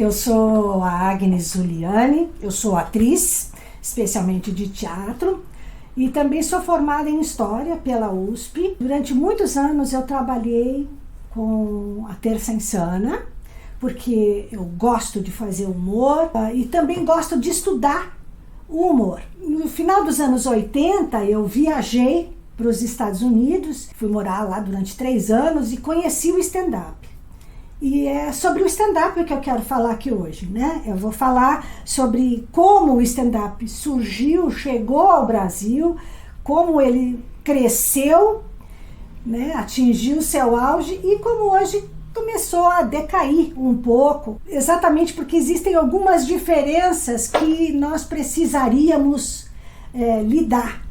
eu sou a Agnes Zuliani, eu sou atriz, especialmente de teatro, e também sou formada em História pela USP. Durante muitos anos eu trabalhei com a Terça Insana, porque eu gosto de fazer humor e também gosto de estudar o humor. No final dos anos 80 eu viajei para os Estados Unidos, fui morar lá durante 3 anos e conheci o stand-up. E é sobre o stand-up que eu quero falar aqui hoje, né? Eu vou falar sobre como o stand-up surgiu, chegou ao Brasil, como ele cresceu, né? Atingiu seu auge e como hoje começou a decair um pouco, exatamente porque existem algumas diferenças que nós precisaríamos lidar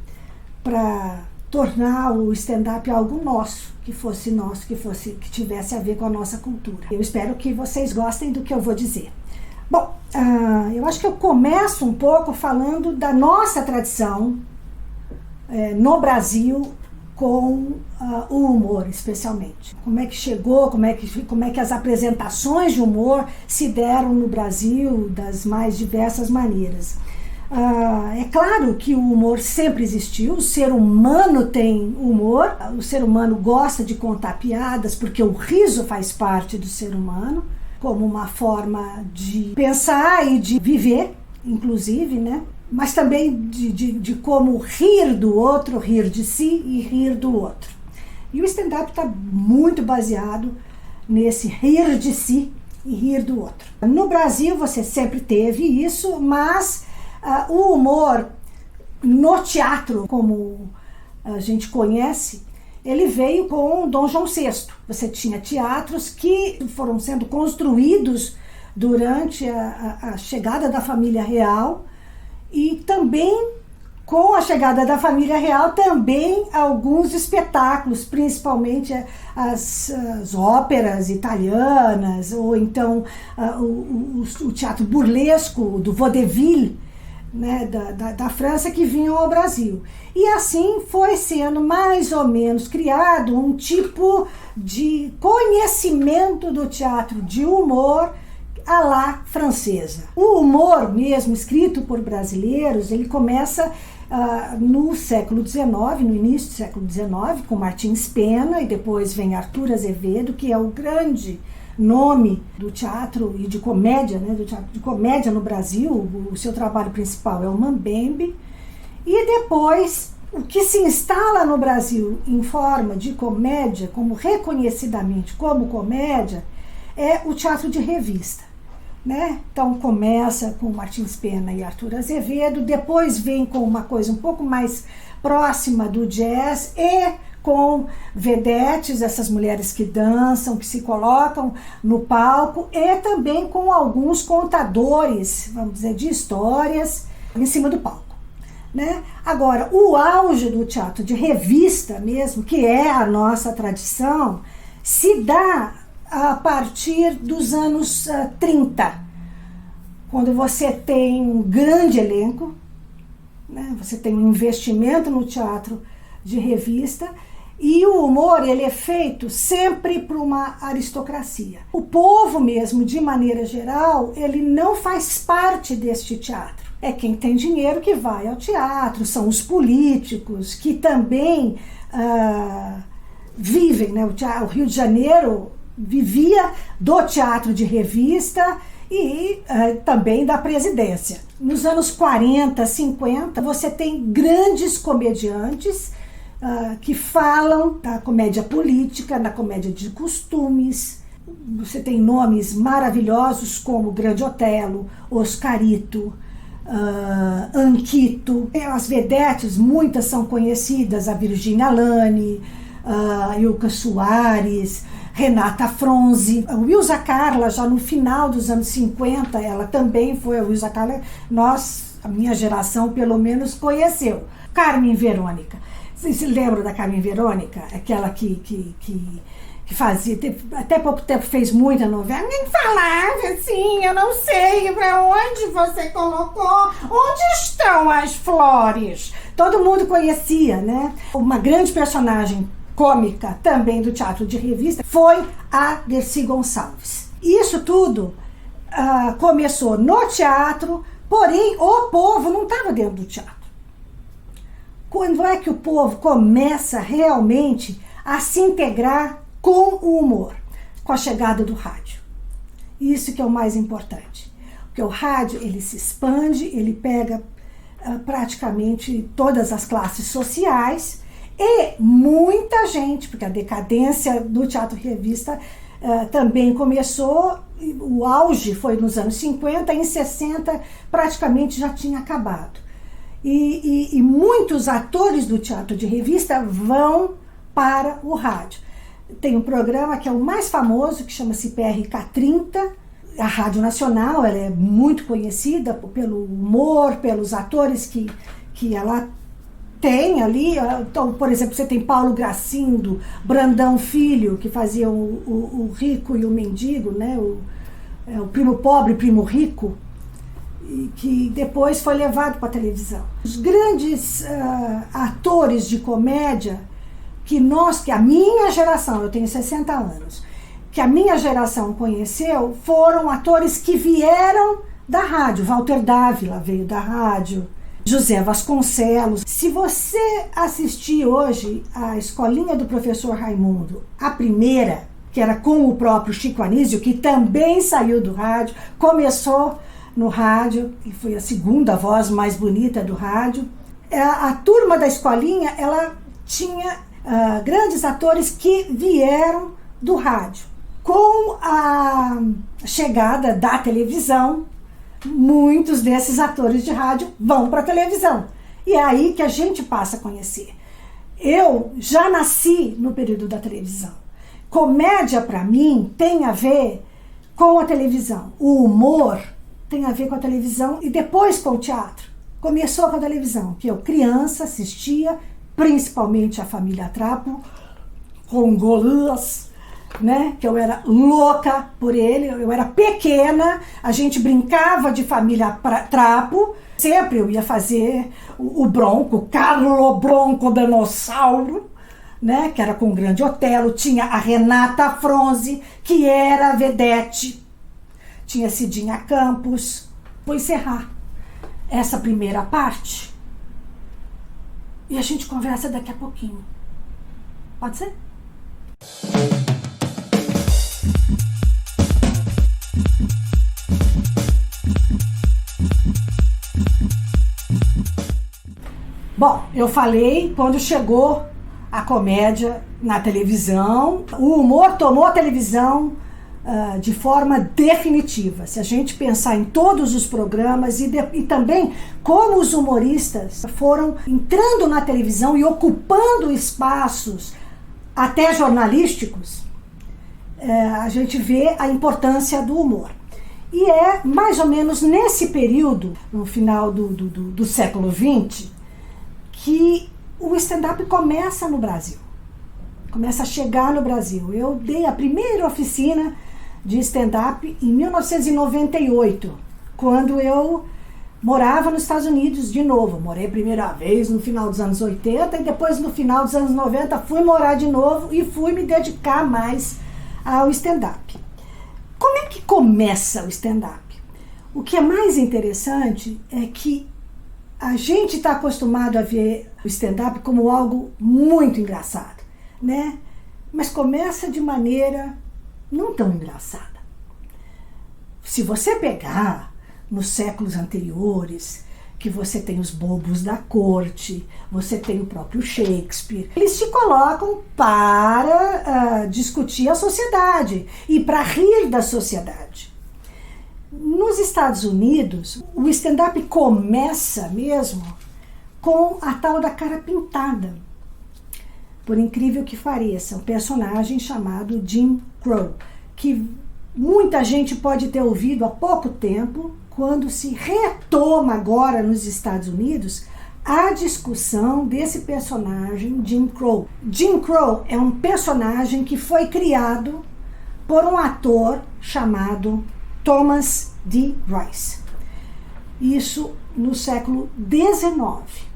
para tornar o stand-up algo nosso, que fosse nosso, que tivesse a ver com a nossa cultura. Eu espero que vocês gostem do que eu vou dizer. Bom, eu acho que eu começo um pouco falando da nossa tradição no Brasil com o humor, especialmente. Como é que chegou, como é que as apresentações de humor se deram no Brasil das mais diversas maneiras. É claro que o humor sempre existiu, o ser humano tem humor, o ser humano gosta de contar piadas porque o riso faz parte do ser humano, como uma forma de pensar e de viver, inclusive, né? Mas também de como rir do outro, rir de si e rir do outro. E o stand-up está muito baseado nesse rir de si e rir do outro. No Brasil você sempre teve isso, mas o humor no teatro, como a gente conhece, ele veio com Dom João VI. Você tinha teatros que foram sendo construídos durante a chegada da família real e também com a chegada da família real também alguns espetáculos, principalmente as óperas italianas ou então o teatro burlesco do vaudeville, né, da França, que vinham ao Brasil. E assim foi sendo mais ou menos criado um tipo de conhecimento do teatro de humor à la francesa. O humor mesmo, escrito por brasileiros, ele começa no século XIX, no início do século XIX, com Martins Pena, e depois vem Arthur Azevedo, que é o grande nome do teatro e de comédia, né, do teatro de comédia no Brasil. O seu trabalho principal é o Mambembe. E depois, o que se instala no Brasil em forma de comédia, como reconhecidamente como comédia, é o teatro de revista, né? Então começa com Martins Pena e Arthur Azevedo, depois vem com uma coisa um pouco mais próxima do jazz e com vedetes, essas mulheres que dançam, que se colocam no palco, e também com alguns contadores, vamos dizer, de histórias em cima do palco, né? Agora, o auge do teatro de revista mesmo, que é a nossa tradição, se dá a partir dos anos 30, quando você tem um grande elenco, né? Você tem um investimento no teatro de revista, e o humor, ele é feito sempre para uma aristocracia. O povo mesmo, de maneira geral, ele não faz parte deste teatro. É quem tem dinheiro que vai ao teatro, são os políticos que também vivem, né? O Rio de Janeiro vivia do teatro de revista e também da presidência. Nos anos 40, 50, você tem grandes comediantes que falam da comédia política, da comédia de costumes. Você tem nomes maravilhosos como Grande Otelo, Oscarito, Anquito. As vedetes, muitas são conhecidas, a Virgínia Lani, Ilka Soares, Renata Fronzi, a Wilza Carla, já no final dos anos 50, ela também foi, a Wilza Carla, a minha geração pelo menos conheceu. Carmen Verônica. Vocês se lembram da Carmen Verônica? Aquela que fazia, até pouco tempo fez muita novela. Nem falava assim, eu não sei para onde você colocou, onde estão as flores? Todo mundo conhecia, né? Uma grande personagem cômica também do teatro de revista foi a Dercy Gonçalves. Isso tudo começou no teatro, porém o povo não estava dentro do teatro. Quando é que o povo começa realmente a se integrar com o humor? Com a chegada do rádio. Isso que é o mais importante. Porque o rádio, ele se expande, ele pega praticamente todas as classes sociais e muita gente, porque a decadência do teatro-revista também começou, o auge foi nos anos 50, em 60 praticamente já tinha acabado. E muitos atores do teatro de revista vão para o rádio. Tem um programa que é o mais famoso, que chama-se PRK-30. A Rádio Nacional, ela é muito conhecida pelo humor, pelos atores que ela tem ali. Então, por exemplo, você tem Paulo Gracindo, Brandão Filho, que fazia o rico e o mendigo, né? O primo pobre e primo rico, e que depois foi levado para a televisão. Os grandes atores de comédia que a minha geração, eu tenho 60 anos, que a minha geração conheceu, foram atores que vieram da rádio. Walter Dávila veio da rádio, José Vasconcelos. Se você assistir hoje a Escolinha do Professor Raimundo, a primeira, que era com o próprio Chico Anísio, que também saiu do rádio, começou no rádio e foi a segunda voz mais bonita do rádio. A turma da Escolinha, ela tinha grandes atores que vieram do rádio. Com a chegada da televisão, muitos desses atores de rádio vão para a televisão. E é aí que a gente passa a conhecer. Eu já nasci no período da televisão. Comédia, para mim, tem a ver com a televisão. O humor tem a ver com a televisão e depois com o teatro. Começou com a televisão, que eu, criança, assistia, principalmente a Família Trapo, com Golias, né? Que eu era louca por ele, eu era pequena, a gente brincava de Família Trapo, sempre eu ia fazer o Bronco, Carlo Bronco Dinossauro, né? Que era com o Grande Otelo, tinha a Renata Fronzi, que era a vedete, tinha Cidinha Campos. Vou encerrar essa primeira parte e a gente conversa daqui a pouquinho. Pode ser? Bom, eu falei quando chegou a comédia na televisão, o humor tomou a televisão de forma definitiva. Se a gente pensar em todos os programas e também como os humoristas foram entrando na televisão e ocupando espaços até jornalísticos, a gente vê a importância do humor. E é mais ou menos nesse período, no final do século XX, que o stand-up começa no Brasil. Começa a chegar no Brasil. Eu dei a primeira oficina de stand-up em 1998, quando eu morava nos Estados Unidos de novo. Morei a primeira vez no final dos anos 80 e depois no final dos anos 90 fui morar de novo e fui me dedicar mais ao stand-up. Como é que começa o stand-up? O que é mais interessante é que a gente está acostumado a ver o stand-up como algo muito engraçado, né? Mas começa de maneira não tão engraçada. Se você pegar nos séculos anteriores, que você tem os bobos da corte, você tem o próprio Shakespeare, eles se colocam para discutir a sociedade e para rir da sociedade. Nos Estados Unidos, o stand-up começa mesmo com a tal da cara pintada. Por incrível que pareça, um personagem chamado Jim Crow, que muita gente pode ter ouvido há pouco tempo, quando se retoma agora nos Estados Unidos a discussão desse personagem Jim Crow. Jim Crow é um personagem que foi criado por um ator chamado Thomas D. Rice. Isso no século XIX.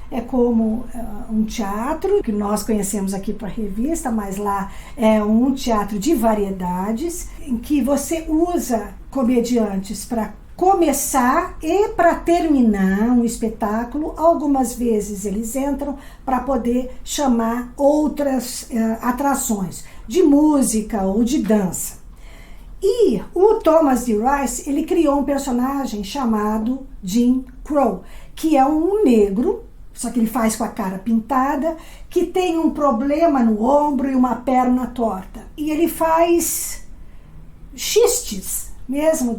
É como um teatro que nós conhecemos aqui para a revista, mas lá é um teatro de variedades, em que você usa comediantes para começar e para terminar um espetáculo. Algumas vezes eles entram para poder chamar outras atrações de música ou de dança. E o Thomas D. Rice, ele criou um personagem chamado Jim Crow, que é um negro, só que ele faz com a cara pintada, que tem um problema no ombro e uma perna torta. E ele faz xistes mesmo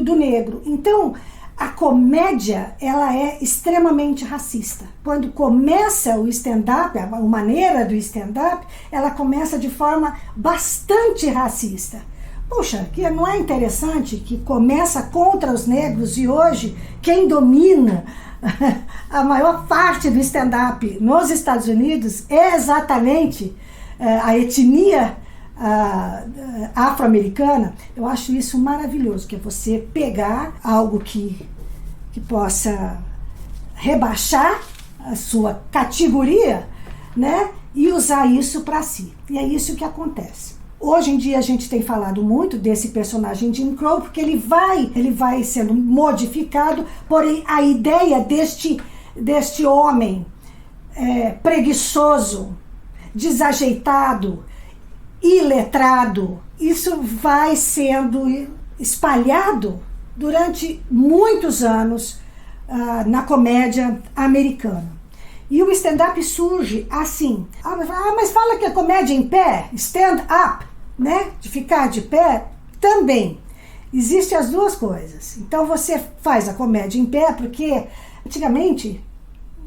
do negro. Então, a comédia, ela é extremamente racista. Quando começa o stand-up, a maneira do stand-up, ela começa de forma bastante racista. Puxa, que não é interessante que começa contra os negros e hoje quem domina a maior parte do stand-up nos Estados Unidos é exatamente a etnia afro-americana. Eu acho isso maravilhoso, que é você pegar algo que possa rebaixar a sua categoria, né, e usar isso para si. E é isso que acontece. Hoje em dia a gente tem falado muito desse personagem Jim Crow, porque ele vai sendo modificado, porém a ideia deste homem preguiçoso, desajeitado, iletrado, isso vai sendo espalhado durante muitos anos na comédia americana. E o stand-up surge assim. Mas fala que a comédia em pé, stand-up, né? De ficar de pé, também. Existem as duas coisas. Então você faz a comédia em pé, porque antigamente,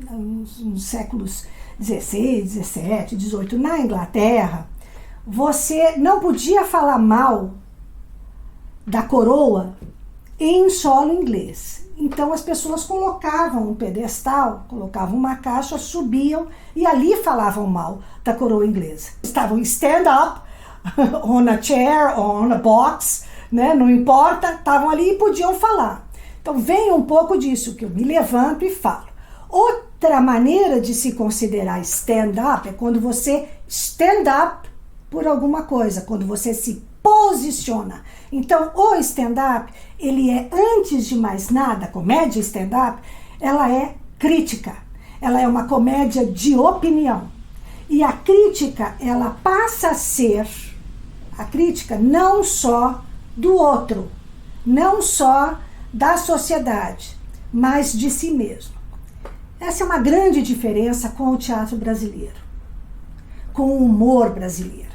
nos séculos XVI, XVII, XVIII, na Inglaterra, você não podia falar mal da coroa em solo inglês. Então as pessoas colocavam um pedestal, colocavam uma caixa, subiam e ali falavam mal da coroa inglesa. Estavam stand up, on a chair, on a box, né? Não importa, estavam ali e podiam falar. Então vem um pouco disso, que eu me levanto e falo. Outra maneira de se considerar stand up é quando você stand up por alguma coisa, quando você se posiciona. Então, o stand-up, ele é, antes de mais nada, a comédia stand-up, ela é crítica. Ela é uma comédia de opinião. E a crítica, ela passa a ser a crítica não só do outro, não só da sociedade, mas de si mesmo. Essa é uma grande diferença com o teatro brasileiro, com o humor brasileiro.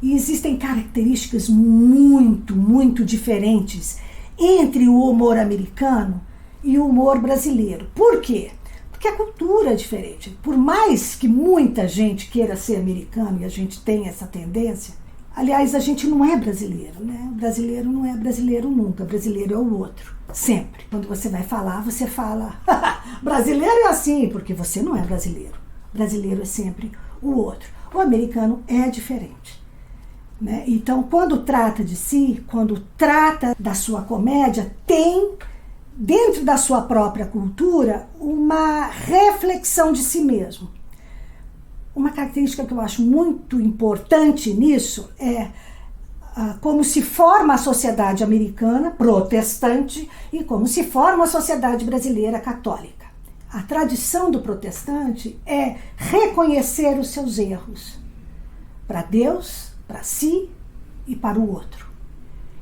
E existem características muito, muito diferentes entre o humor americano e o humor brasileiro. Por quê? Porque a cultura é diferente. Por mais que muita gente queira ser americano, e a gente tem essa tendência, aliás, a gente não é brasileiro, né? O brasileiro não é brasileiro nunca, brasileiro é o outro, sempre. Quando você vai falar, você fala, brasileiro é assim, porque você não é brasileiro. Brasileiro é sempre o outro. O americano é diferente. Né? Então, quando trata de si, quando trata da sua comédia, tem, dentro da sua própria cultura, uma reflexão de si mesmo. Uma característica que eu acho muito importante nisso é como se forma a sociedade americana protestante e como se forma a sociedade brasileira católica. A tradição do protestante é reconhecer os seus erros para Deus, para si e para o outro.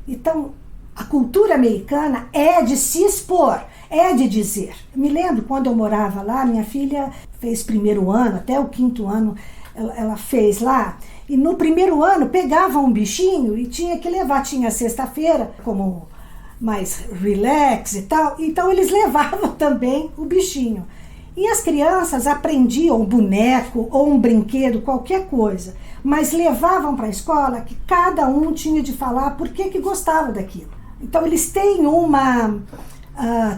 Então, a cultura americana é de se expor, é de dizer. Me lembro quando eu morava lá, minha filha fez primeiro ano, até o quinto ano ela fez lá, e no primeiro ano pegava um bichinho e tinha que levar, tinha sexta-feira como mais relax e tal, então eles levavam também o bichinho. E as crianças aprendiam um boneco ou um brinquedo, qualquer coisa, mas levavam para a escola que cada um tinha de falar por que gostava daquilo. Então eles têm uma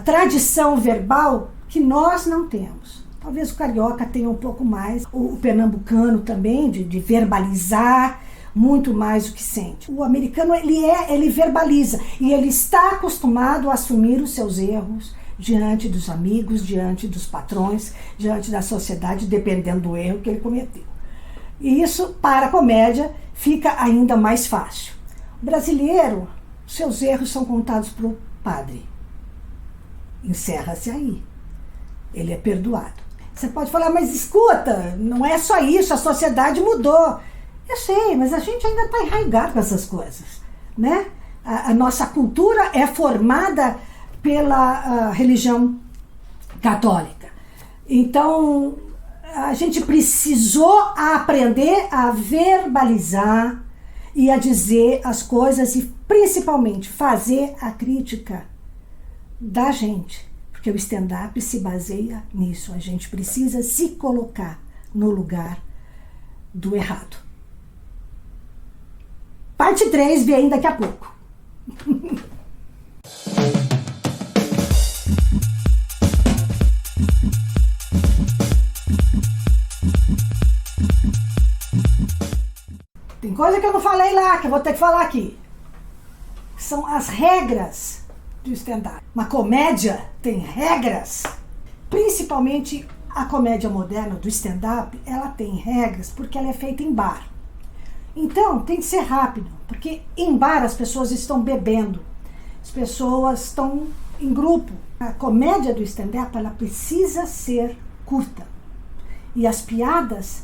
tradição verbal que nós não temos. Talvez o carioca tenha um pouco mais, o pernambucano também, de verbalizar muito mais o que sente. O americano, ele verbaliza e ele está acostumado a assumir os seus erros diante dos amigos, diante dos patrões, diante da sociedade, dependendo do erro que ele cometeu. E isso, para a comédia, fica ainda mais fácil. O brasileiro, seus erros são contados para o padre. Encerra-se aí. Ele é perdoado. Você pode falar, mas escuta, não é só isso, a sociedade mudou. Eu sei, mas a gente ainda está enraizado com essas coisas, né? A nossa cultura é formada pela religião católica. Então, a gente precisou aprender a verbalizar e a dizer as coisas e, principalmente, fazer a crítica da gente. Porque o stand-up se baseia nisso. A gente precisa se colocar no lugar do errado. Parte 3 vem daqui a pouco. Tem coisa que eu não falei lá, que eu vou ter que falar aqui. São as regras do stand-up. Uma comédia tem regras. Principalmente a comédia moderna do stand-up, ela tem regras porque ela é feita em bar. Então, tem que ser rápido, porque em bar as pessoas estão bebendo. As pessoas estão em grupo. A comédia do stand-up, ela precisa ser curta. E as piadas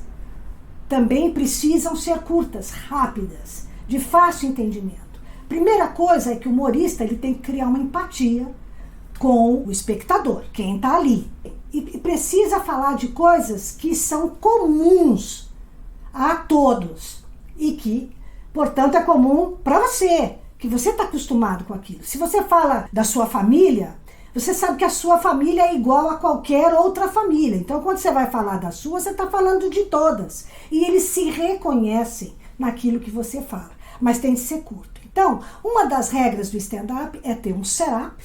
também precisam ser curtas, rápidas, de fácil entendimento. Primeira coisa é que o humorista ele tem que criar uma empatia com o espectador, quem está ali. E precisa falar de coisas que são comuns a todos e que, portanto, é comum para você, que você está acostumado com aquilo. Se você fala da sua família, você sabe que a sua família é igual a qualquer outra família. Então, quando você vai falar da sua, você está falando de todas. E eles se reconhecem naquilo que você fala. Mas tem que ser curto. Então, uma das regras do stand-up é ter um set-up,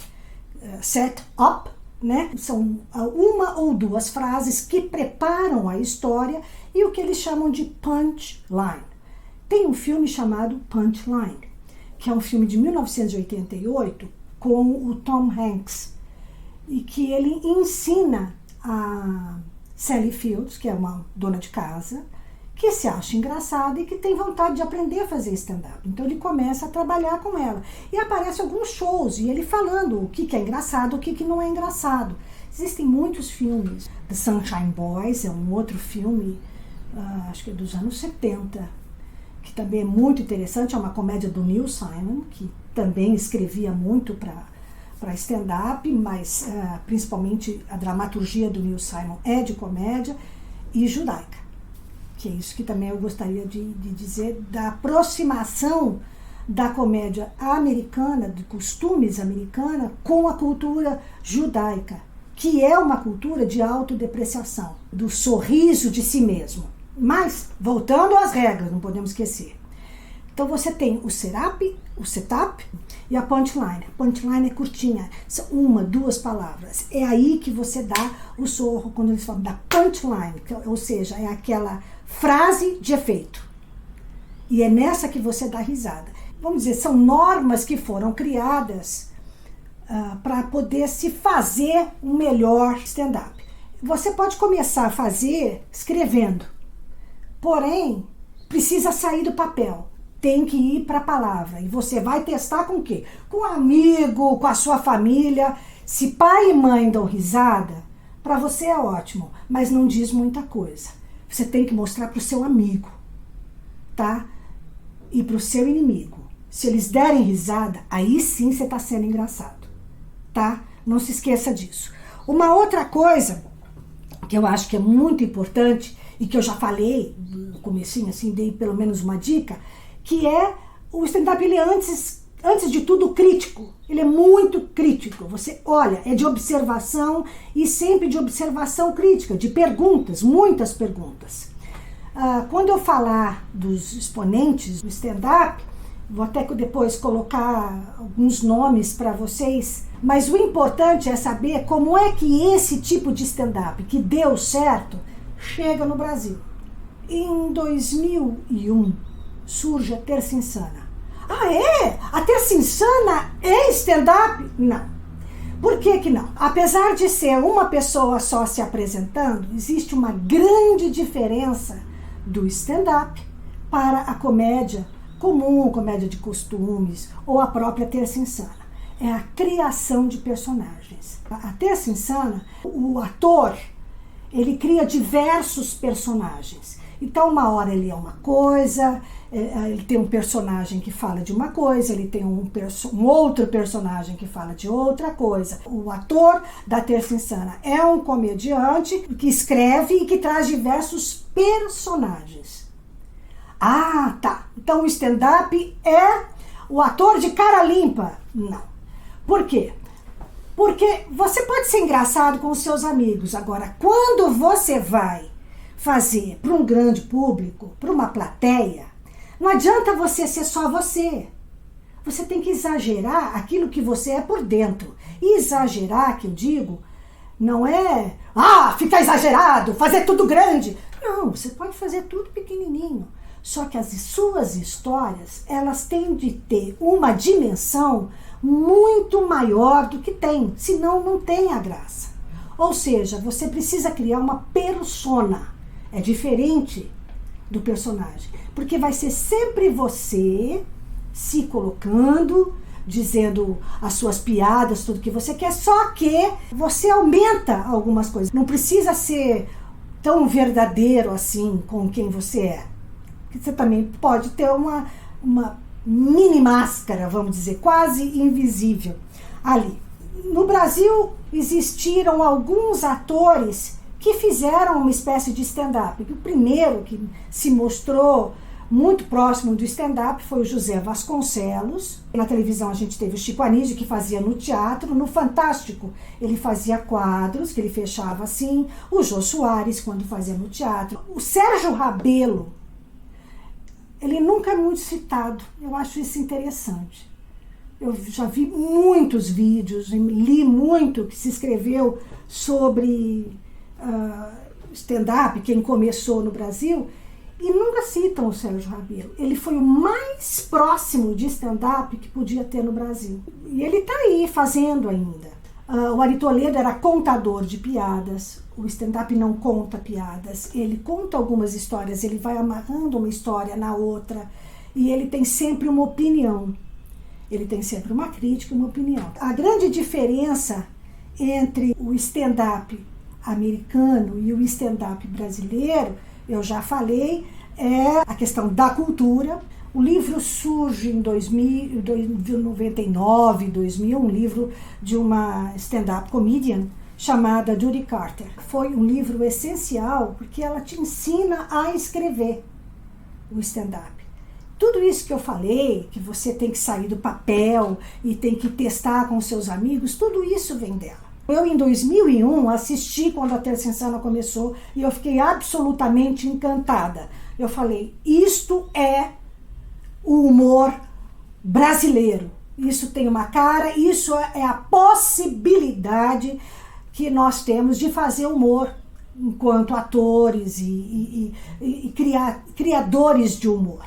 né? São uma ou duas frases que preparam a história e o que eles chamam de punchline. Tem um filme chamado Punchline, que é um filme de 1988 com o Tom Hanks, e que ele ensina a Sally Fields, que é uma dona de casa, que se acha engraçada e que tem vontade de aprender a fazer stand-up. Então ele começa a trabalhar com ela. E aparecem alguns shows, e ele falando o que é engraçado, o que não é engraçado. Existem muitos filmes. The Sunshine Boys é um outro filme, acho que é dos anos 70, que também é muito interessante, é uma comédia do Neil Simon, que também escrevia muito para stand-up, mas principalmente a dramaturgia do Neil Simon é de comédia, e judaica, que é isso que também eu gostaria de dizer, da aproximação da comédia americana, de costumes americana, com a cultura judaica, que é uma cultura de autodepreciação, do sorriso de si mesmo. Mas, voltando às regras, não podemos esquecer. Então você tem o setup e a punchline. A punchline é curtinha, são uma, duas palavras. É aí que você dá o sorro quando eles falam da punchline, ou seja, é aquela frase de efeito. E é nessa que você dá risada. Vamos dizer, são normas que foram criadas para poder se fazer um melhor stand-up. Você pode começar a fazer escrevendo. Porém, precisa sair do papel, tem que ir para a palavra. E você vai testar com o quê? Com um amigo, com a sua família. Se pai e mãe dão risada, para você é ótimo, mas não diz muita coisa. Você tem que mostrar para o seu amigo, tá? E para o seu inimigo. Se eles derem risada, aí sim você está sendo engraçado, tá? Não se esqueça disso. Uma outra coisa que eu acho que é muito importante e que eu já falei no comecinho, assim, dei pelo menos uma dica, que é o stand-up, ele é antes de tudo crítico, ele é muito crítico. Você olha, é de observação e sempre de observação crítica, de perguntas, muitas perguntas. Quando eu falar dos exponentes do stand-up, vou até depois colocar alguns nomes para vocês, mas o importante é saber como é que esse tipo de stand-up que deu certo chega no Brasil. Em 2001 surge a Terça Insana. Ah, é? A Terça Insana é stand-up? Não. Por que não? Apesar de ser uma pessoa só se apresentando, existe uma grande diferença do stand-up para a comédia comum, comédia de costumes, ou a própria Terça Insana. É a criação de personagens. A Terça Insana, o ator, ele cria diversos personagens. Então, uma hora ele é uma coisa, ele tem um personagem que fala de uma coisa, ele tem um outro personagem que fala de outra coisa. O ator da Terça Insana é um comediante que escreve e que traz diversos personagens. Ah, tá. Então o stand-up é o ator de cara limpa? Não. Por quê? Porque você pode ser engraçado com os seus amigos. Agora, quando você vai fazer para um grande público, para uma plateia, não adianta você ser só você. Você tem que exagerar aquilo que você é por dentro. E exagerar, que eu digo, não é ficar exagerado, fazer tudo grande. Não, você pode fazer tudo pequenininho. Só que as suas histórias, elas têm de ter uma dimensão muito maior do que tem, senão não tem a graça. Ou seja, você precisa criar uma persona. É diferente do personagem, porque vai ser sempre você se colocando, dizendo as suas piadas, tudo que você quer, só que você aumenta algumas coisas. Não precisa ser tão verdadeiro assim com quem você é. Você também pode ter uma mini máscara, vamos dizer, quase invisível ali. No Brasil existiram alguns atores que fizeram uma espécie de stand-up. O primeiro que se mostrou muito próximo do stand-up foi o José Vasconcelos. Na televisão a gente teve o Chico Anísio, que fazia no teatro. No Fantástico ele fazia quadros, que ele fechava assim. O Jô Soares, quando fazia no teatro. O Sérgio Rabelo, ele nunca é muito citado. Eu acho isso interessante. Eu já vi muitos vídeos, li muito que se escreveu sobre stand-up, quem começou no Brasil, e nunca citam o Sérgio Rabelo. Ele foi o mais próximo de stand-up que podia ter no Brasil. E ele está aí fazendo ainda. O Ari Toledo era contador de piadas. O stand-up não conta piadas. Ele conta algumas histórias, ele vai amarrando uma história na outra. E ele tem sempre uma opinião. Ele tem sempre uma crítica e uma opinião. A grande diferença entre o stand-up americano e o stand-up brasileiro, eu já falei, é a questão da cultura. O livro surge em 99, 2000, um livro de uma stand-up comedian chamada Judy Carter. Foi um livro essencial porque ela te ensina a escrever o stand-up. Tudo isso que eu falei, que você tem que sair do papel e tem que testar com seus amigos, tudo isso vem dela. Eu, em 2001, assisti quando a Terça Insana começou e eu fiquei absolutamente encantada. Eu falei, isto é o humor brasileiro. Isso tem uma cara, isso é a possibilidade que nós temos de fazer humor enquanto atores e criadores de humor.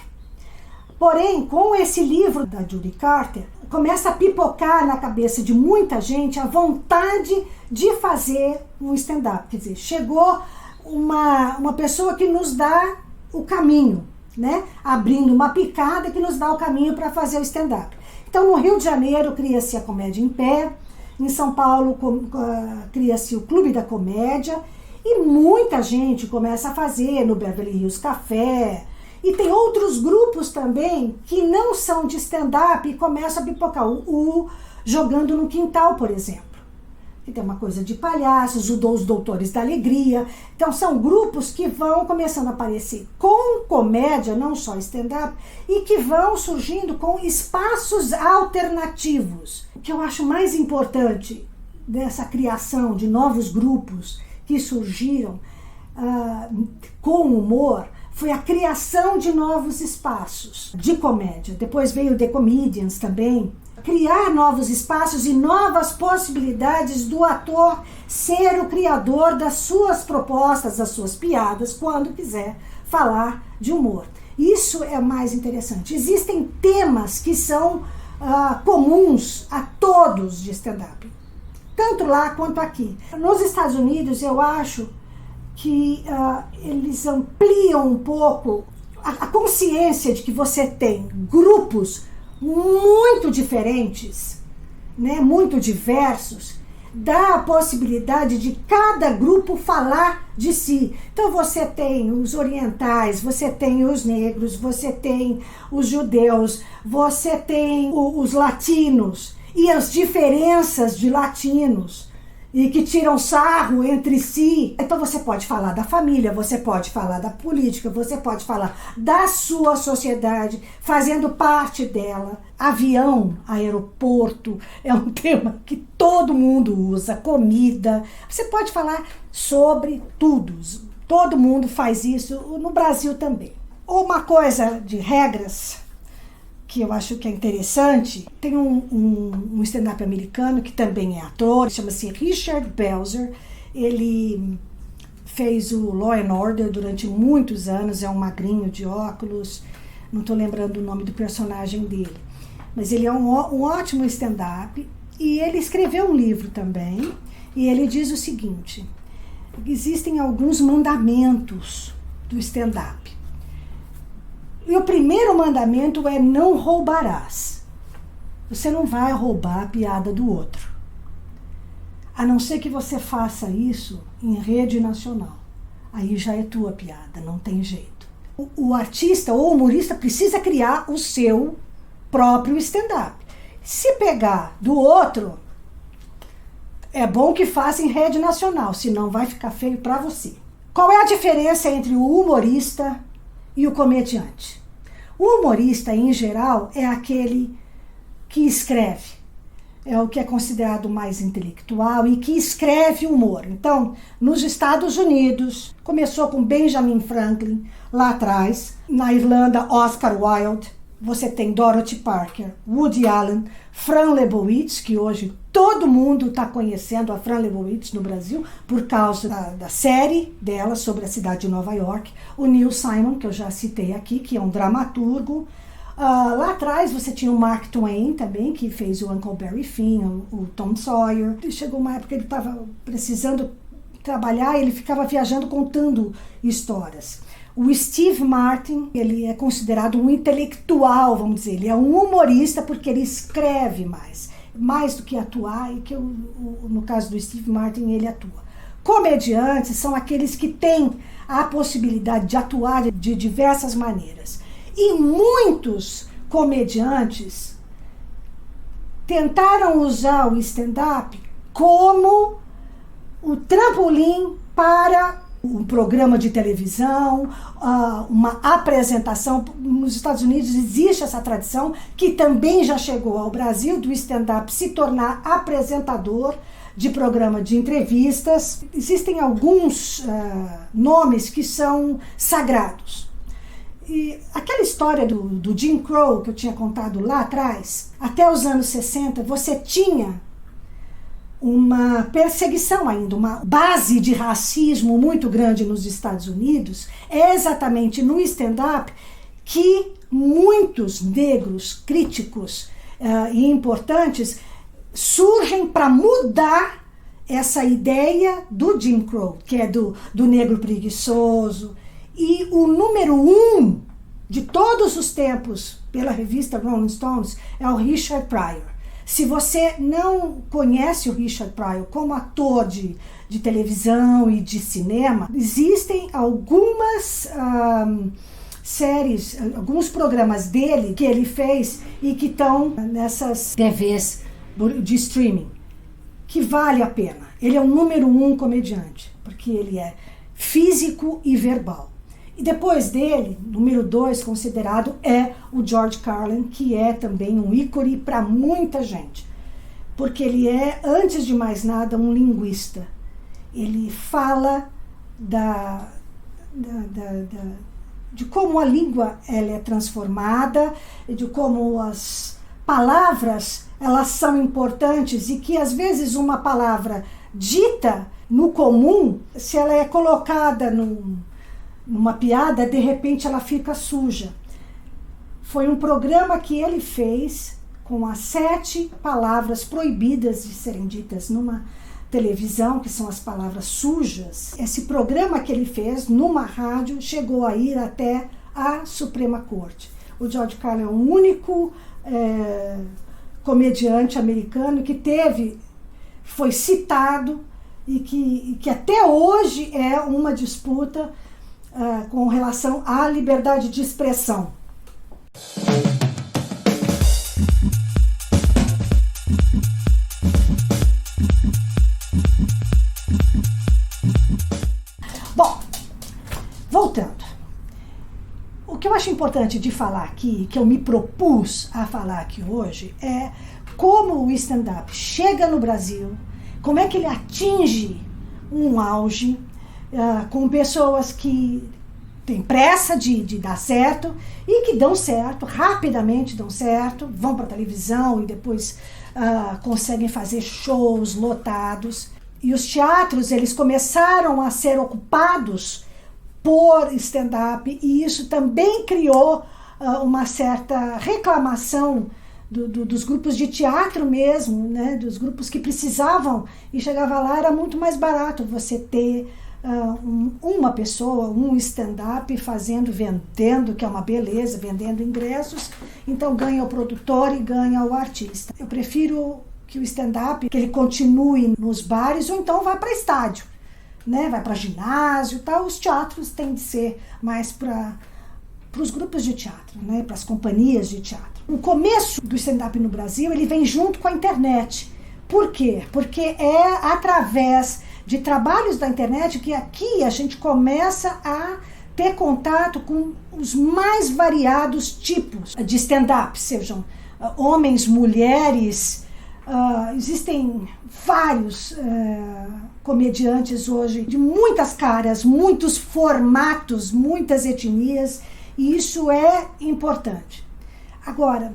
Porém, com esse livro da Judy Carter, começa a pipocar na cabeça de muita gente a vontade de fazer um stand-up. Quer dizer, chegou uma pessoa que nos dá o caminho, né? Abrindo uma picada que nos dá o caminho para fazer o stand-up. Então, no Rio de Janeiro, cria-se a Comédia em Pé. Em São Paulo, cria-se o Clube da Comédia. E muita gente começa a fazer no Beverly Hills Café. E tem outros grupos também que não são de stand-up e começam a pipocar. O Jogando no Quintal, por exemplo. Que tem uma coisa de palhaços, os Doutores da Alegria. Então são grupos que vão começando a aparecer com comédia, não só stand-up, e que vão surgindo com espaços alternativos. O que eu acho mais importante dessa criação de novos grupos que surgiram com humor foi a criação de novos espaços de comédia. Depois veio The Comedians também. Criar novos espaços e novas possibilidades do ator ser o criador das suas propostas, das suas piadas, quando quiser falar de humor. Isso é mais interessante. Existem temas que são comuns a todos de stand-up, tanto lá quanto aqui. Nos Estados Unidos, eu acho que eles ampliam um pouco A consciência de que você tem grupos muito diferentes, né, muito diversos, dá a possibilidade de cada grupo falar de si. Então você tem os orientais, você tem os negros, você tem os judeus, você tem os latinos e as diferenças de latinos e que tiram sarro entre si. Então você pode falar da família, você pode falar da política, você pode falar da sua sociedade, fazendo parte dela. Avião, aeroporto, é um tema que todo mundo usa, comida. Você pode falar sobre tudo. Todo mundo faz isso, no Brasil também. Uma coisa de regras que eu acho que é interessante, tem um stand-up americano que também é ator, chama-se Richard Belzer. Ele fez o Law and Order durante muitos anos, é um magrinho de óculos, não estou lembrando o nome do personagem dele, mas ele é um ótimo stand-up, e ele escreveu um livro também, e ele diz o seguinte: existem alguns mandamentos do stand-up. E o primeiro mandamento é: não roubarás. Você não vai roubar a piada do outro. A não ser que você faça isso em rede nacional. Aí já é tua piada, não tem jeito. O artista ou humorista precisa criar o seu próprio stand-up. Se pegar do outro, é bom que faça em rede nacional, senão vai ficar feio para você. Qual é a diferença entre o humorista e o comediante? O humorista, em geral, é aquele que escreve. É o que é considerado mais intelectual e que escreve humor. Então, nos Estados Unidos, começou com Benjamin Franklin, lá atrás. Na Irlanda, Oscar Wilde. Você tem Dorothy Parker, Woody Allen, Fran Lebowitz, que hoje todo mundo está conhecendo a Fran Lebowitz no Brasil por causa da série dela sobre a cidade de Nova York. O Neil Simon, que eu já citei aqui, que é um dramaturgo. Lá atrás você tinha o Mark Twain também, que fez o Huckleberry Finn, o Tom Sawyer. Chegou uma época que ele estava precisando trabalhar e ele ficava viajando contando histórias. O Steve Martin, ele é considerado um intelectual, vamos dizer. Ele é um humorista porque ele escreve mais do que atuar, e que no caso do Steve Martin ele atua. Comediantes são aqueles que têm a possibilidade de atuar de diversas maneiras. E muitos comediantes tentaram usar o stand-up como o trampolim para um programa de televisão, uma apresentação. Nos Estados Unidos existe essa tradição, que também já chegou ao Brasil, do stand-up se tornar apresentador de programa de entrevistas. Existem alguns nomes que são sagrados. E aquela história do Jim Crow que eu tinha contado lá atrás, até os anos 60, você tinha uma perseguição ainda, uma base de racismo muito grande nos Estados Unidos. É exatamente no stand-up que muitos negros críticos e importantes surgem para mudar essa ideia do Jim Crow, que é do negro preguiçoso. E o número 1 de todos os tempos pela revista Rolling Stones é o Richard Pryor. Se você não conhece o Richard Pryor como ator de televisão e de cinema, existem algumas séries, alguns programas dele que ele fez e que estão nessas TVs de streaming, que vale a pena. Ele é o número 1 comediante, porque ele é físico e verbal. E depois dele, número 2 considerado é o George Carlin, que é também um ícone para muita gente. Porque ele é, antes de mais nada, um linguista. Ele fala de como a língua ela é transformada, de como as palavras elas são importantes e que às vezes uma palavra dita no comum, se ela é colocada numa piada, de repente ela fica suja. Foi um programa que ele fez com as 7 palavras proibidas de serem ditas numa televisão, que são as palavras sujas. Esse programa que ele fez numa rádio chegou a ir até à Suprema Corte. O George Carlin é o único comediante americano que foi citado e que até hoje é uma disputa com relação à liberdade de expressão. Bom, voltando. O que eu acho importante de falar aqui, que eu me propus a falar aqui hoje, é como o stand-up chega no Brasil, como é que ele atinge um auge com pessoas que têm pressa de dar certo e que dão certo, rapidamente dão certo, vão para a televisão e depois conseguem fazer shows lotados. E os teatros, eles começaram a ser ocupados por stand-up e isso também criou uma certa reclamação dos grupos de teatro mesmo, né, dos grupos que precisavam, e chegava lá, era muito mais barato você ter uma pessoa, um stand-up vendendo, que é uma beleza, vendendo ingressos, então ganha o produtor e ganha o artista. Eu prefiro que o stand-up, que ele continue nos bares ou então vá para estádio, né, vai para ginásio e tal. Os teatros têm de ser mais para os grupos de teatro, né, para as companhias de teatro. O começo do stand-up no Brasil, ele vem junto com a internet. Por quê? Porque é através de trabalhos da internet que aqui a gente começa a ter contato com os mais variados tipos de stand-up, sejam homens, mulheres. Existem vários comediantes hoje de muitas caras, muitos formatos, muitas etnias, e isso é importante. Agora,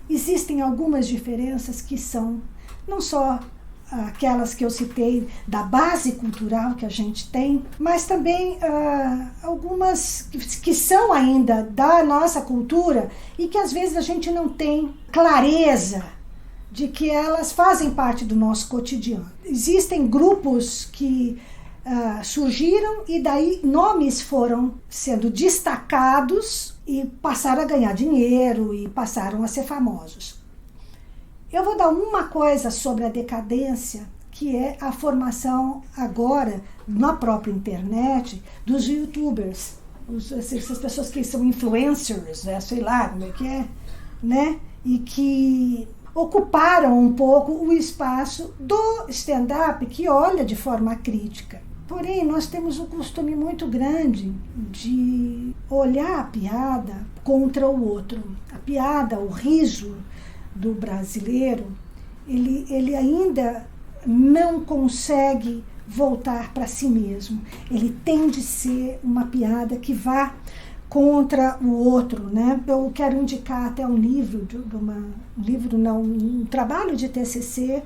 existem algumas diferenças que são não só aquelas que eu citei da base cultural que a gente tem, mas também algumas que são ainda da nossa cultura e que às vezes a gente não tem clareza de que elas fazem parte do nosso cotidiano. Existem grupos que surgiram e daí nomes foram sendo destacados e passaram a ganhar dinheiro e passaram a ser famosos. Eu vou dar uma coisa sobre a decadência, que é a formação agora, na própria internet, dos youtubers, essas pessoas que são influencers, sei lá como é que é, né? E que ocuparam um pouco o espaço do stand-up, que olha de forma crítica. Porém, nós temos um costume muito grande de olhar a piada contra o outro. A piada, o riso do brasileiro, ele ainda não consegue voltar para si mesmo. Ele tem de ser uma piada que vá contra o outro, né? Eu quero indicar até um livro, um trabalho de TCC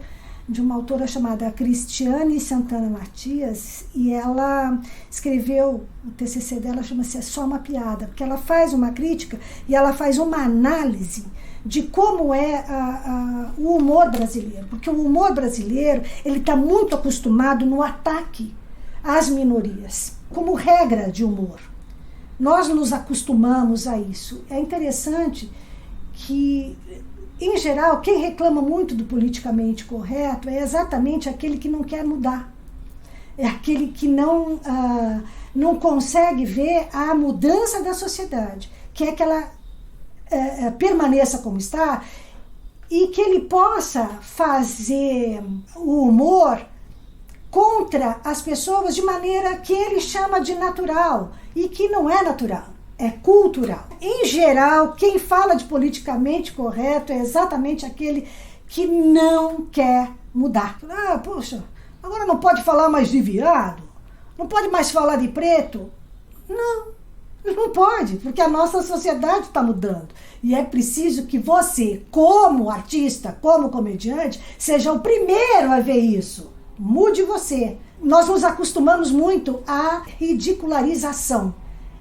de uma autora chamada Cristiane Santana Matias, e ela escreveu, o TCC dela chama-se É Só Uma Piada, porque ela faz uma crítica e ela faz uma análise de como é o humor brasileiro, porque o humor brasileiro ele está muito acostumado no ataque às minorias, como regra de humor. Nós nos acostumamos a isso. É interessante que, em geral, quem reclama muito do politicamente correto é exatamente aquele que não quer mudar. É aquele que não consegue ver a mudança da sociedade, quer que ela permaneça como está e que ele possa fazer o humor contra as pessoas de maneira que ele chama de natural e que não é natural, é cultural. Em geral, quem fala de politicamente correto é exatamente aquele que não quer mudar. Poxa, agora não pode falar mais de viado? Não pode mais falar de preto? Não pode, porque a nossa sociedade está mudando. E é preciso que você, como artista, como comediante, seja o primeiro a ver isso. Mude você. Nós nos acostumamos muito à ridicularização.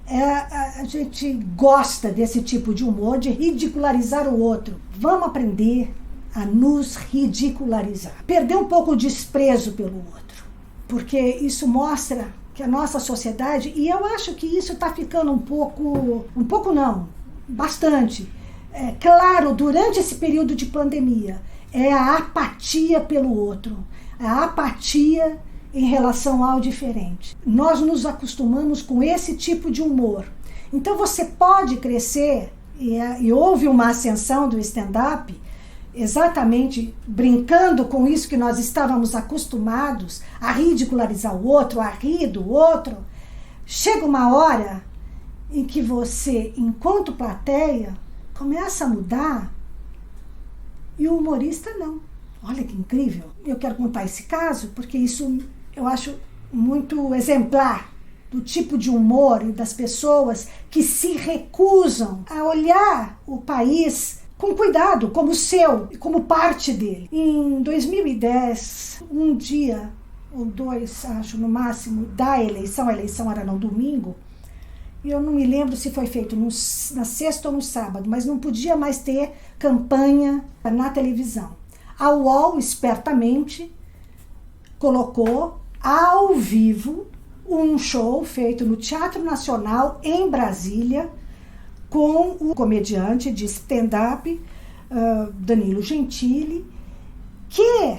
A gente gosta desse tipo de humor, de ridicularizar o outro. Vamos aprender a nos ridicularizar. Perder um pouco o desprezo pelo outro. Porque isso mostra que a nossa sociedade, e eu acho que isso está ficando um pouco não, bastante, claro, durante esse período de pandemia, é a apatia pelo outro, a apatia em relação ao diferente. Nós nos acostumamos com esse tipo de humor. Então você pode crescer, e houve uma ascensão do stand-up, exatamente brincando com isso que nós estávamos acostumados a ridicularizar o outro, a rir do outro. Chega uma hora em que você, enquanto plateia, começa a mudar e o humorista não. Olha que incrível. Eu quero contar esse caso porque isso eu acho muito exemplar do tipo de humor e das pessoas que se recusam a olhar o país com cuidado, como seu e como parte dele. Em 2010, um dia ou dois, acho, no máximo, da eleição, a eleição era no domingo, e eu não me lembro se foi feito na sexta ou no sábado, mas não podia mais ter campanha na televisão. A UOL, espertamente, colocou ao vivo um show feito no Teatro Nacional, em Brasília, com o comediante de stand-up, Danilo Gentili, que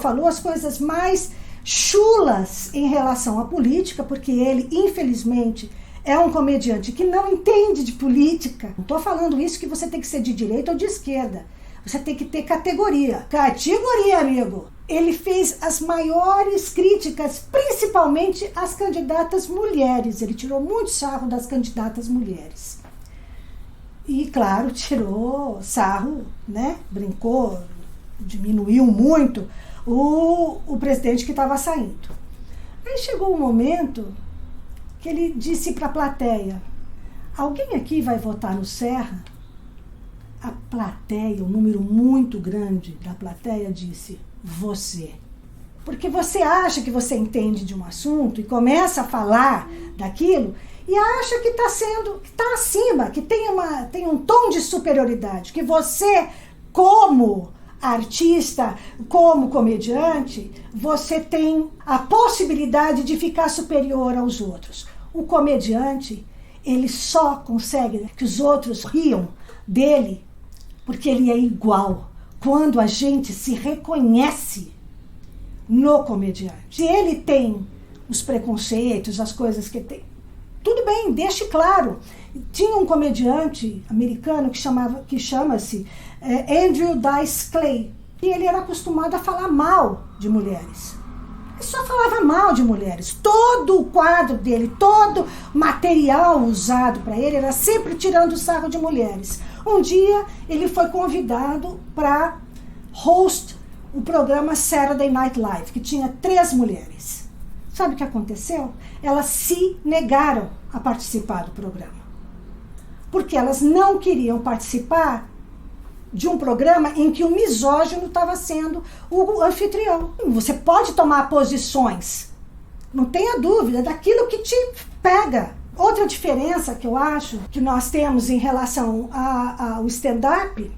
falou as coisas mais chulas em relação à política, porque ele, infelizmente, é um comediante que não entende de política. Não estou falando isso que você tem que ser de direita ou de esquerda. Você tem que ter categoria. Categoria, amigo! Ele fez as maiores críticas, principalmente às candidatas mulheres. Ele tirou muito sarro das candidatas mulheres. E, claro, tirou sarro, né? Brincou, diminuiu muito o presidente que estava saindo. Aí chegou um momento que ele disse para a plateia: alguém aqui vai votar no Serra? A plateia, um número muito grande da plateia disse: você. Porque você acha que você entende de um assunto e começa a falar daquilo e acha que está acima, que tem um tom de superioridade, que você, como artista, como comediante, você tem a possibilidade de ficar superior aos outros. O comediante, ele só consegue que os outros riam dele porque ele é igual. Quando a gente se reconhece no comediante. Se ele tem os preconceitos, as coisas que tem, tudo bem, deixe claro. Tinha um comediante americano que chama-se Andrew Dice Clay, e ele era acostumado a falar mal de mulheres. Ele só falava mal de mulheres. Todo o quadro dele, todo o material usado para ele era sempre tirando sarro de mulheres. Um dia ele foi convidado para host o programa Saturday Night Live, que tinha 3 mulheres. Sabe o que aconteceu? Elas se negaram a participar do programa. Porque elas não queriam participar de um programa em que o misógino estava sendo o anfitrião. Você pode tomar posições, não tenha dúvida, daquilo que te pega. Outra diferença que eu acho que nós temos em relação ao stand-up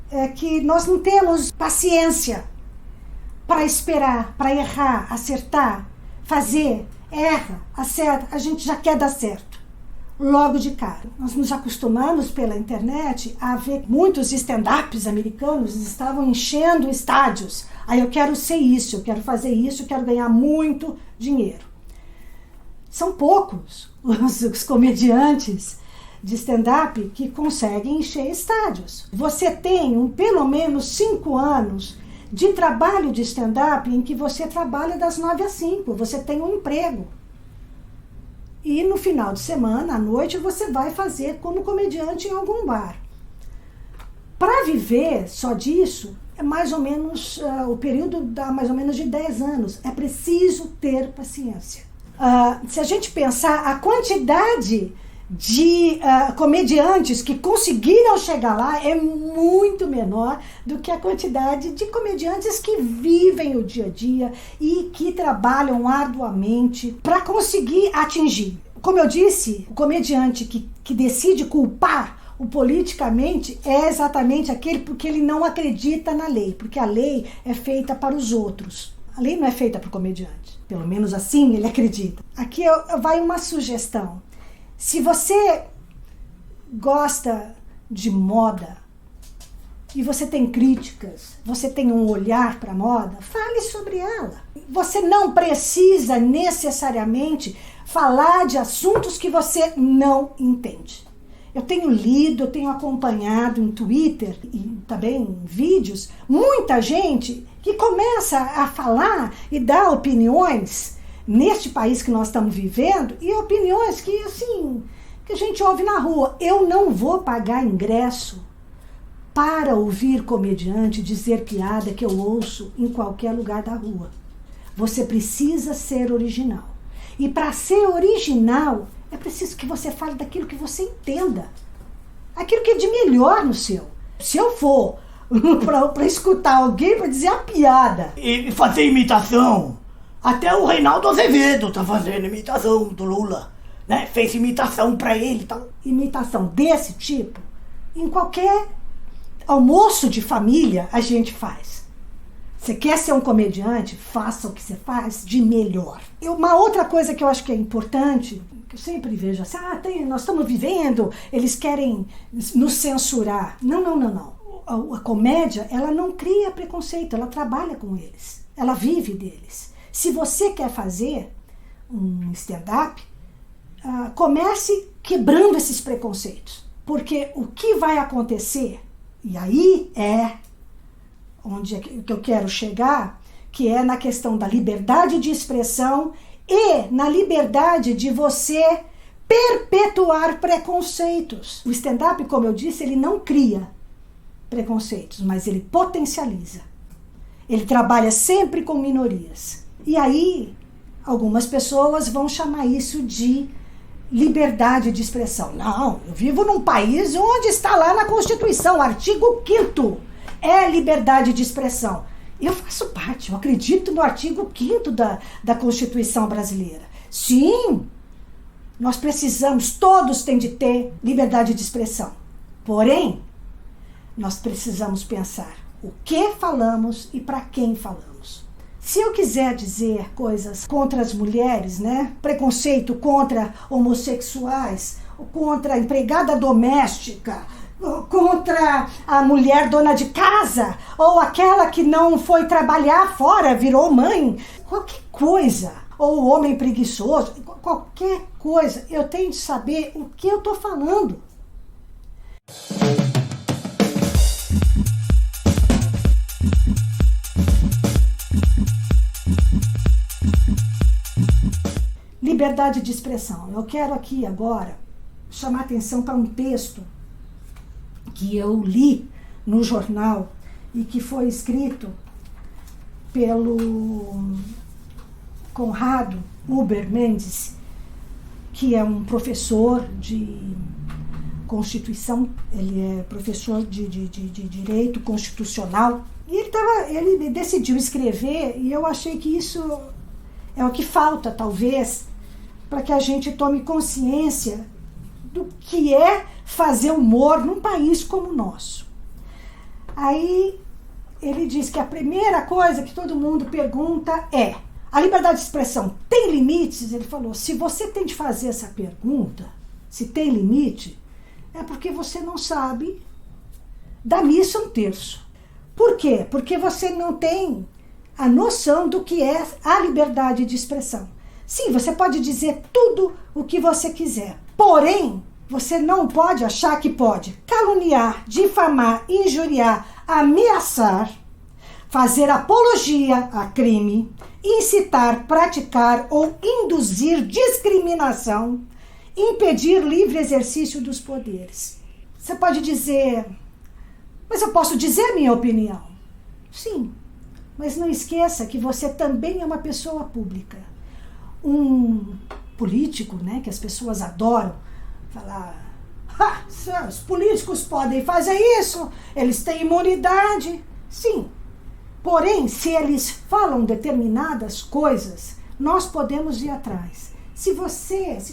é que nós não temos paciência para esperar, para errar, acertar, fazer, erra, acerta, a gente já quer dar certo. Logo de cara. Nós nos acostumamos pela internet a ver muitos stand-ups americanos estavam enchendo estádios. Aí eu quero ser isso, eu quero fazer isso, eu quero ganhar muito dinheiro. São poucos os comediantes de stand-up que conseguem encher estádios. Você tem pelo menos 5 anos de trabalho de stand-up em que você trabalha das 9 às 5, você tem um emprego. E no final de semana, à noite, você vai fazer como comediante em algum bar. Para viver só disso, é mais ou menos, o período dá mais ou menos de 10 anos. É preciso ter paciência. Se a gente pensar a quantidade de comediantes que conseguiram chegar lá é muito menor do que a quantidade de comediantes que vivem o dia a dia e que trabalham arduamente para conseguir atingir. Como eu disse, o comediante que decide culpar o politicamente é exatamente aquele porque ele não acredita na lei, porque a lei é feita para os outros. A lei não é feita para o comediante. Pelo menos assim ele acredita. Aqui vai uma sugestão. Se você gosta de moda e você tem críticas, você tem um olhar para a moda, fale sobre ela. Você não precisa necessariamente falar de assuntos que você não entende. Eu tenho lido, eu tenho acompanhado em Twitter e também em vídeos, muita gente que começa a falar e dar opiniões neste país que nós estamos vivendo, e opiniões que, assim, que a gente ouve na rua. Eu não vou pagar ingresso para ouvir comediante dizer piada que eu ouço em qualquer lugar da rua. Você precisa ser original. E para ser original, é preciso que você fale daquilo que você entenda. Aquilo que é de melhor no seu. Se eu for para escutar alguém para dizer a piada E fazer imitação. Até o Reinaldo Azevedo tá fazendo imitação do Lula. Né? Fez imitação pra ele e tal. Imitação desse tipo, em qualquer almoço de família a gente faz. Você quer ser um comediante? Faça o que você faz de melhor. E uma outra coisa que eu acho que é importante, que eu sempre vejo assim, nós estamos vivendo, eles querem nos censurar. Não. A comédia, ela não cria preconceito, ela trabalha com eles. Ela vive deles. Se você quer fazer um stand-up, comece quebrando esses preconceitos. Porque o que vai acontecer, e aí é onde é que eu quero chegar, que é na questão da liberdade de expressão e na liberdade de você perpetuar preconceitos. O stand-up, como eu disse, ele não cria preconceitos, mas ele potencializa. Ele trabalha sempre com minorias. E aí, algumas pessoas vão chamar isso de liberdade de expressão. Não, eu vivo num país onde está lá na Constituição, artigo 5º, é liberdade de expressão. Eu faço parte, eu acredito no artigo 5º da Constituição brasileira. Sim, nós precisamos, todos têm de ter liberdade de expressão. Porém, nós precisamos pensar o que falamos e para quem falamos. Se eu quiser dizer coisas contra as mulheres, né? Preconceito contra homossexuais, contra a empregada doméstica, contra a mulher dona de casa, ou aquela que não foi trabalhar fora, virou mãe, qualquer coisa, ou o homem preguiçoso, qualquer coisa, eu tenho de saber o que eu estou falando. Liberdade de expressão. Eu quero aqui agora chamar atenção para um texto que eu li no jornal e que foi escrito pelo Conrado Huber Mendes, que é um professor de Constituição, ele é professor de Direito Constitucional, e ele decidiu escrever, e eu achei que isso é o que falta, talvez, para que a gente tome consciência do que é fazer humor num país como o nosso. Aí ele diz que a primeira coisa que todo mundo pergunta é: a liberdade de expressão tem limites? Ele falou, se você tem de fazer essa pergunta, se tem limite, é porque você não sabe da missa um terço. Por quê? Porque você não tem a noção do que é a liberdade de expressão. Sim, você pode dizer tudo o que você quiser, porém, você não pode achar que pode caluniar, difamar, injuriar, ameaçar, fazer apologia a crime, incitar, praticar ou induzir discriminação, impedir livre exercício dos poderes. Você pode dizer, mas eu posso dizer a minha opinião? Sim, mas não esqueça que você também é uma pessoa pública. Um político, né, que as pessoas adoram falar, os políticos podem fazer isso, eles têm imunidade. Sim, porém, se eles falam determinadas coisas, nós podemos ir atrás. Se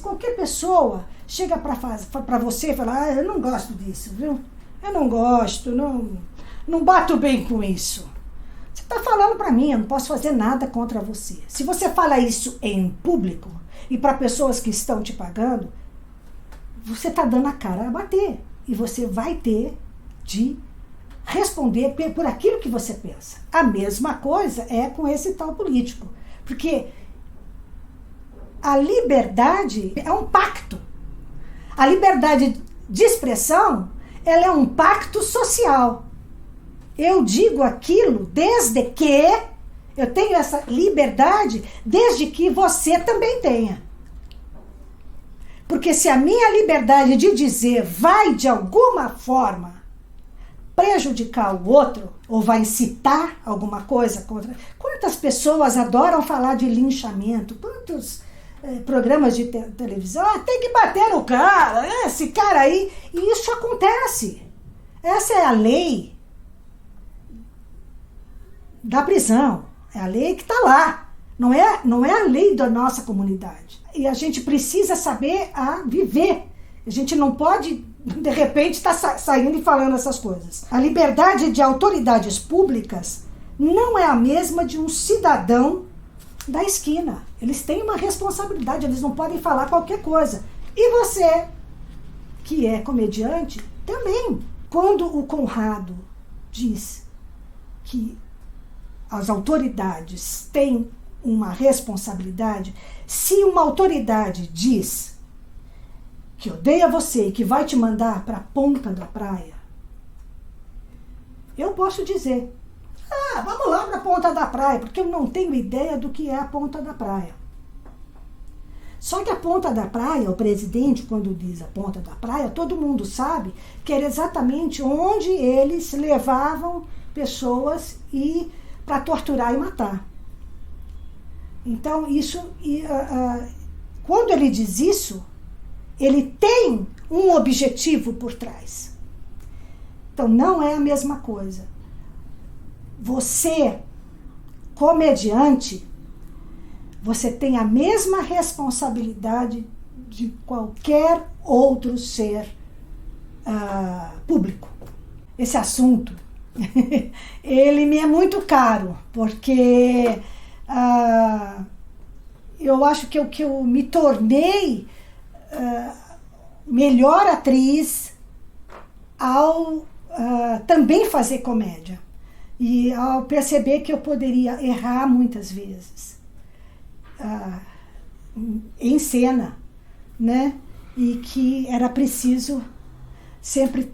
qualquer pessoa chega para você e fala, eu não gosto disso, viu? Eu não gosto, não bato bem com isso. Você está falando para mim, eu não posso fazer nada contra você. Se você fala isso em público e para pessoas que estão te pagando, você está dando a cara a bater. E você vai ter de responder por aquilo que você pensa. A mesma coisa é com esse tal político. Porque a liberdade é um pacto. A liberdade de expressão, ela é um pacto social. Eu digo aquilo desde que eu tenho essa liberdade, desde que você também tenha. Porque se a minha liberdade de dizer vai de alguma forma prejudicar o outro, ou vai incitar alguma coisa contra... Quantas pessoas adoram falar de linchamento? Quantos programas de televisão? Tem que bater no cara, esse cara aí. E isso acontece. Essa é a lei da prisão. É a lei que está lá. Não é a lei da nossa comunidade. E a gente precisa saber viver. A gente não pode, de repente, estar saindo e falando essas coisas. A liberdade de autoridades públicas não é a mesma de um cidadão da esquina. Eles têm uma responsabilidade, eles não podem falar qualquer coisa. E você, que é comediante, também. Quando o Conrado diz que as autoridades têm uma responsabilidade, se uma autoridade diz que odeia você e que vai te mandar para a ponta da praia, eu posso dizer, vamos lá para a ponta da praia, porque eu não tenho ideia do que é a ponta da praia. Só que a ponta da praia, o presidente, quando diz a ponta da praia, todo mundo sabe que era exatamente onde eles levavam pessoas para torturar e matar. Então, quando ele diz isso, ele tem um objetivo por trás. Então, não é a mesma coisa. Você, comediante, você tem a mesma responsabilidade de qualquer outro ser público. Esse assunto, ele me é muito caro, porque eu acho que eu me tornei melhor atriz ao também fazer comédia. E ao perceber que eu poderia errar muitas vezes em cena, né? E que era preciso sempre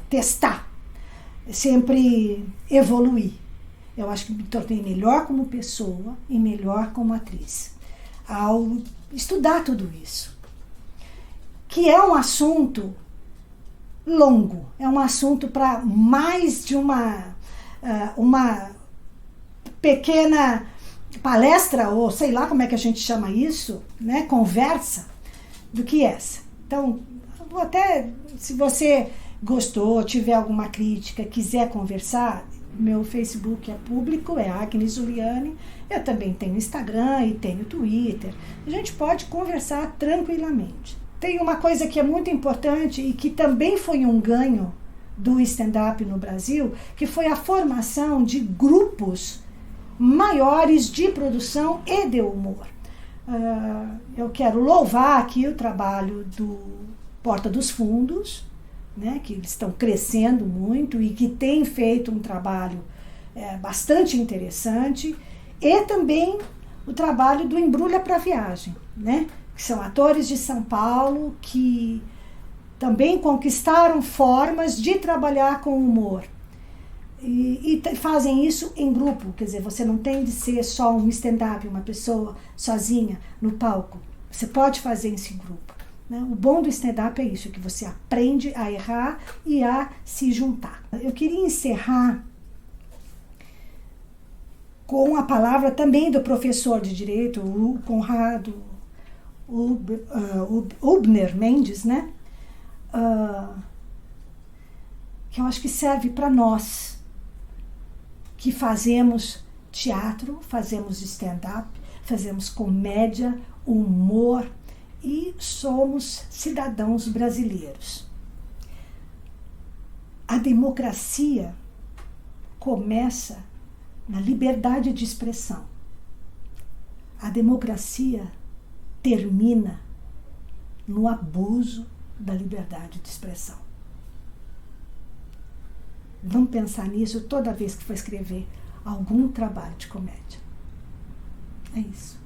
testar, sempre evoluir. Eu acho que me tornei melhor como pessoa e melhor como atriz ao estudar tudo isso, que é um assunto longo, é um assunto para mais de uma pequena palestra, ou sei lá como é que a gente chama isso, né, conversa, do que essa. Então, até se você gostou, tiver alguma crítica, quiser conversar, meu Facebook é público, é Agnes Zuliani. Eu também tenho Instagram e tenho Twitter. A gente pode conversar tranquilamente. Tem uma coisa que é muito importante e que também foi um ganho do stand-up no Brasil, que foi a formação de grupos maiores de produção e de humor. Eu quero louvar aqui o trabalho do Porta dos Fundos, né, que eles estão crescendo muito e que tem feito um trabalho bastante interessante, e também o trabalho do Embrulha para Viagem, né, que são atores de São Paulo que também conquistaram formas de trabalhar com humor. E fazem isso em grupo, quer dizer, você não tem de ser só um stand-up, uma pessoa sozinha no palco. Você pode fazer isso em grupo. Né? O bom do stand-up é isso, que você aprende a errar e a se juntar. Eu queria encerrar com a palavra também do professor de Direito, o Conrado Ubner Mendes, né? Que eu acho que serve para nós, que fazemos teatro, fazemos stand-up, fazemos comédia, humor e somos cidadãos brasileiros. A democracia começa na liberdade de expressão. A democracia termina no abuso da liberdade de expressão. Vamos pensar nisso toda vez que for escrever algum trabalho de comédia. É isso.